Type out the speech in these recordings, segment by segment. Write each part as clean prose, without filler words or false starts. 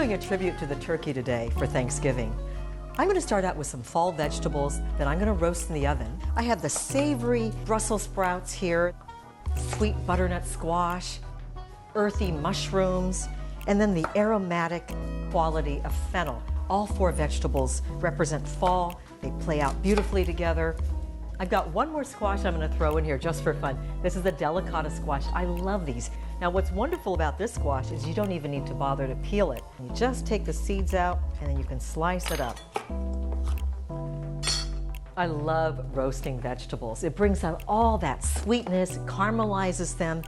doing a tribute to the turkey today for Thanksgiving. I'm going to start out with some fall vegetables that I'm going to roast in the oven. I have the savory Brussels sprouts here, sweet butternut squash, earthy mushrooms, and then the aromatic quality of fennel. All four vegetables represent fall. They play out beautifully together. I've got one more squash I'm going to throw in here just for fun. This is the Delicata squash. I love these. Now what's wonderful about this squash is you don't even need to bother to peel it. You just take the seeds out and then you can slice it up. I love roasting vegetables. It brings out all that sweetness, caramelizes them,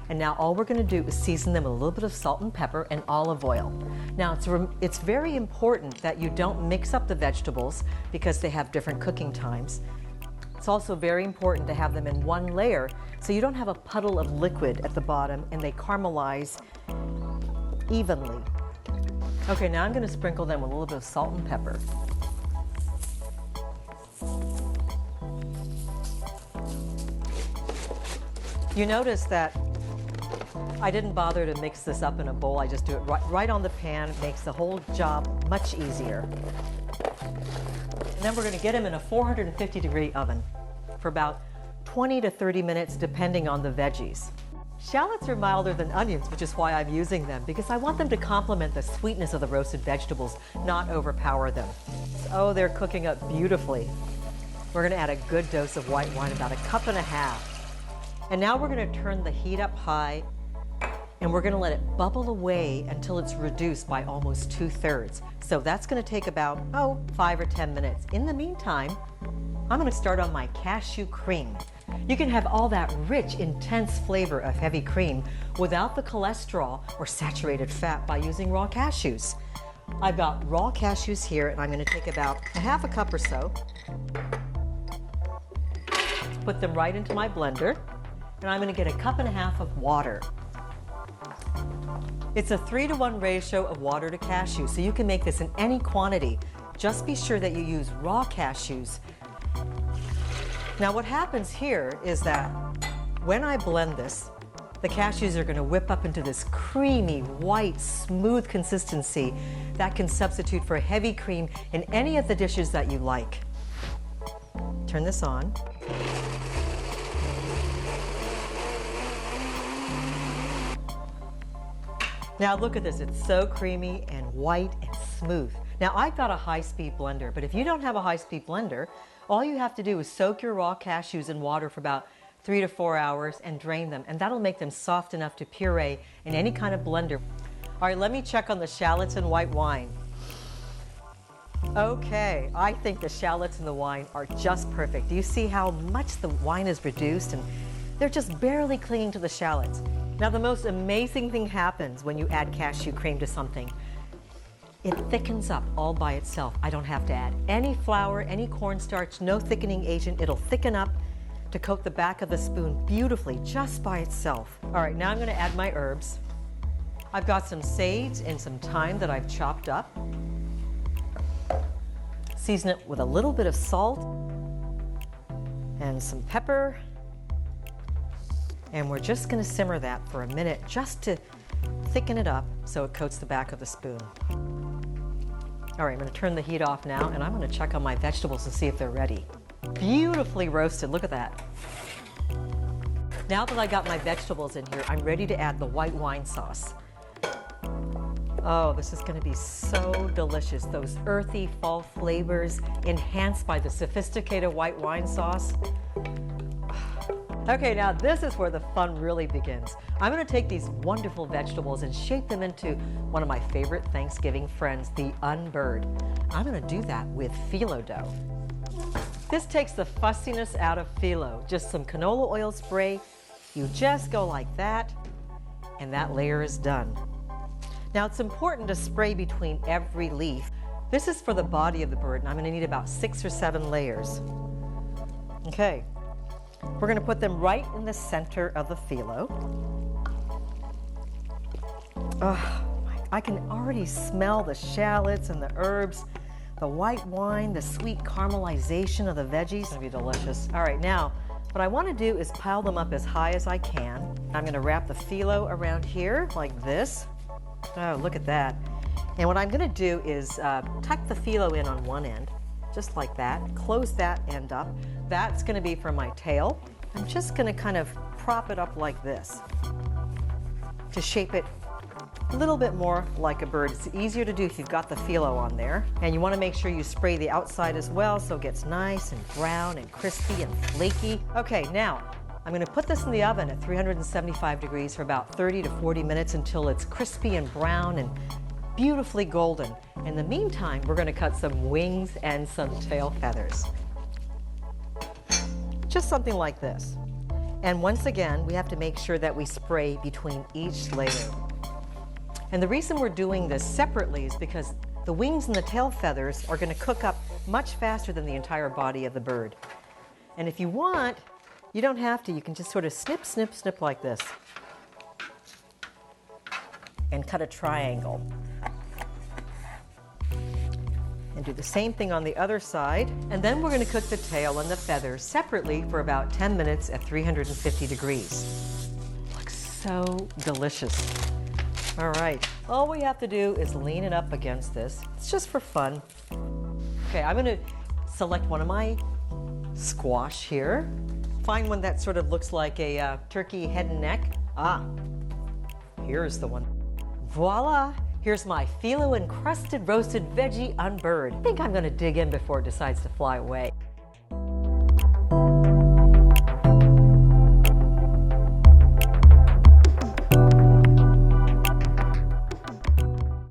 and now all we're going to do is season them with a little bit of salt and pepper and olive oil. Now it's very important that you don't mix up the vegetables because they have different cooking times. It's also very important to have them in one layer so you don't have a puddle of liquid at the bottom and they caramelize evenly. Okay, now I'm going to sprinkle them with a little bit of salt and pepper. You notice that I didn't bother to mix this up in a bowl. I just do it right on the pan. It makes the whole job much easier. And then we're going to get them in a 450-degree oven for about 20 to 30 minutes, depending on the veggies. Shallots are milder than onions, which is why I'm using them, because I want them to complement the sweetness of the roasted vegetables, not overpower them. Oh, they're cooking up beautifully. We're going to add a good dose of white wine, about 1.5 cups. And now we're going to turn the heat up high, and we're going to let it bubble away until it's reduced by almost 2/3. So that's going to take about, 5 or 10 minutes. In the meantime, I'm going to start on my cashew cream. You can have all that rich, intense flavor of heavy cream without the cholesterol or saturated fat by using raw cashews. I've got raw cashews here, and I'm going to take about 1/2 cup or so, put them right into my blender, and I'm going to get 1.5 cups of water. It's a 3-to-1 ratio of water to cashews, so you can make this in any quantity. Just be sure that you use raw cashews. Now what happens here is that when I blend this, the cashews are going to whip up into this creamy, white, smooth consistency that can substitute for heavy cream in any of the dishes that you like. Turn this on. Now look at this, it's so creamy and white and smooth. Now I've got a high-speed blender, but if you don't have a high-speed blender, all you have to do is soak your raw cashews in water for about 3 to 4 hours and drain them, and that'll make them soft enough to puree in any kind of blender. All right, let me check on the shallots and white wine. Okay, I think the shallots and the wine are just perfect. Do you see how much the wine is reduced? And they're just barely clinging to the shallots. Now the most amazing thing happens when you add cashew cream to something. It thickens up all by itself. I don't have to add any flour, any cornstarch, no thickening agent. It'll thicken up to coat the back of the spoon beautifully just by itself. All right, now I'm going to add my herbs. I've got some sage and some thyme that I've chopped up. Season it with a little bit of salt and some pepper. And we're just going to simmer that for a minute just to thicken it up so it coats the back of the spoon. All right, I'm going to turn the heat off now, and I'm going to check on my vegetables to see if they're ready. Beautifully roasted, look at that. Now that I got my vegetables in here, I'm ready to add the white wine sauce. Oh, this is going to be so delicious. Those earthy fall flavors enhanced by the sophisticated white wine sauce. Okay, now this is where the fun really begins. I'm going to take these wonderful vegetables and shape them into one of my favorite Thanksgiving friends, the Unbird. I'm going to do that with phyllo dough. This takes the fussiness out of phyllo. Just some canola oil spray. You just go like that, and that layer is done. Now it's important to spray between every leaf. This is for the body of the bird, and I'm going to need about 6 or 7 layers. Okay. We're going to put them right in the center of the phyllo. Oh, I can already smell the shallots and the herbs, the white wine, the sweet caramelization of the veggies. It's going to be delicious. All right, now what I want to do is pile them up as high as I can. I'm going to wrap the phyllo around here like this. Oh, look at that. And what I'm going to do is tuck the phyllo in on one end, just like that. Close that end up. That's going to be for my tail. I'm just going to kind of prop it up like this to shape it a little bit more like a bird. It's easier to do if you've got the phyllo on there. And you want to make sure you spray the outside as well so it gets nice and brown and crispy and flaky. Okay, now I'm going to put this in the oven at 375 degrees for about 30 to 40 minutes until it's crispy and brown and beautifully golden. In the meantime, we're going to cut some wings and some tail feathers. Just something like this. And once again, we have to make sure that we spray between each layer. And the reason we're doing this separately is because the wings and the tail feathers are going to cook up much faster than the entire body of the bird. And if you want, you don't have to. You can just sort of snip, snip, snip like this and cut a triangle. And do the same thing on the other side. And then we're going to cook the tail and the feathers separately for about 10 minutes at 350 degrees. Looks so delicious. All right, all we have to do is lean it up against this. It's just for fun. Okay, I'm going to select one of my squash here. Find one that sort of looks like a turkey head and neck. Ah, here's the one. Voila! Here's my phyllo encrusted roasted veggie Unbird. I think I'm going to dig in before it decides to fly away.